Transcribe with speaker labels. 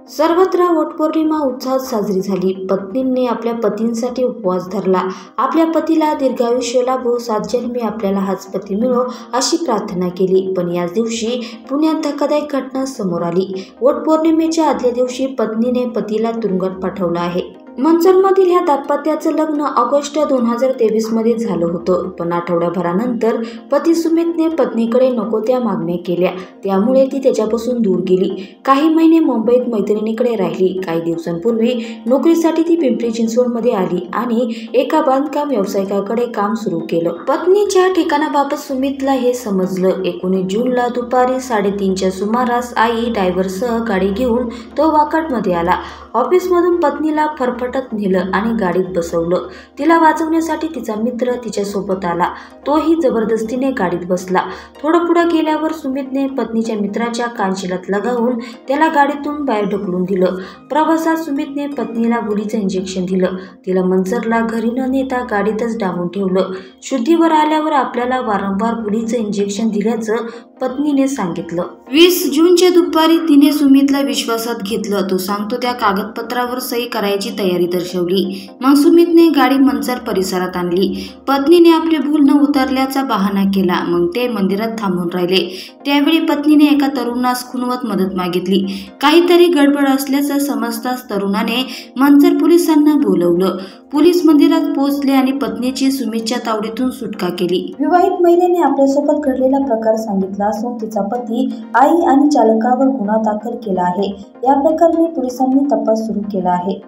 Speaker 1: सर्वत्र वटपौर्णिमा उत्साहात साजरी झाली। पत्नींनी आपल्या पतींसाठी उपवास धरला। आपल्या पतीला दीर्घायुष्य लाभो, 7 जन्मी आपल्याला हाच पती मिळो अशी प्रार्थना केली। पण याच दिवशी पुण्यात धक्कादायक घटना समोर आली। वटपौर्णिमेच्या आदल्या दिवशी पत्नीने पतीला तुरुंगात पाठवलं आहे। मंचरमधील ह्या दाम्पत्याचं लग्न ऑगस्ट 2023 मध्ये झालं होतं। पण आठवड्याभरानंतर पती सुमितने पत्नीकडे नको त्या मागण्या केल्या, त्यामुळे ती त्याच्यापासून दूर गेली। काही महिने मुंबईत मैत्रिणीकडे राहिली। काही दिवसांपूर्वी नोकरीसाठी ती पिंपरी चिंचवडमध्ये आली आणि एका बांधकाम व्यावसायिकाकडे काम सुरू केलं। पत्नीच्या ठिकाणाबाबत सुमितला हे समजलं। 19 जूनला दुपारी 3:30च्या सुमारास आई ड्रायव्हरसह गाडी घेऊन तो वाकडमध्ये आला। ऑफिसमधून पत्नीला फरफटत नेलं आणि गाडीत बसवलं। तिला वाचवण्यासाठी तिचा मित्र तिच्यासोबत आला। तोही जबरदस्तीने गाडीत बसला। थोडं पुढे गेल्यावर सुमितने पत्नीच्या मित्राच्या कानशिलात लगावून त्याला गाडीतून बाहेर ढकलून दिलं। प्रवासात सुमितने पत्नीला गोळीचं इंजेक्शन दिलं। तिला मंचरला घरी न नेता गाडीतच डांबून ठेवलं। शुद्धीवर आल्यावर आपल्याला वारंवार गोळीचं इंजेक्शन दिल्याचं पत्नीने सांगितलं। 20 जूनच्या दुपारी तिने सुमितला विश्वासात घेतलं। तो सांगतो त्या कागदपत्रावर सही करायची तयारी दर्शवली। मग सुमितने गाडी मंचर परिसरात आणली। पत्नीने आपली भूल न उतरल्याचा बहाणा केला। मग ते मंदिरात थांबून राहिले। त्यावेळी पत्नीने एका तरुणास खुणवत मदत मागितली। काहीतरी गडबड असल्याचं समजताच तरुणाने मंचर पोलिसांना बोलवलं। पोलीस मंदिरात पोहोचले आणि पत्नीची सुमितच्या तावडीतून सुटका केली। विवाहित महिलेने आपल्यासोबत घडलेला प्रकार सांगितला असून तिचा पती, आई आणि चालकावर गुन्हा दाखल केला आहे। या प्रकरणी पोलिसांनी तपास सुरू केला आहे।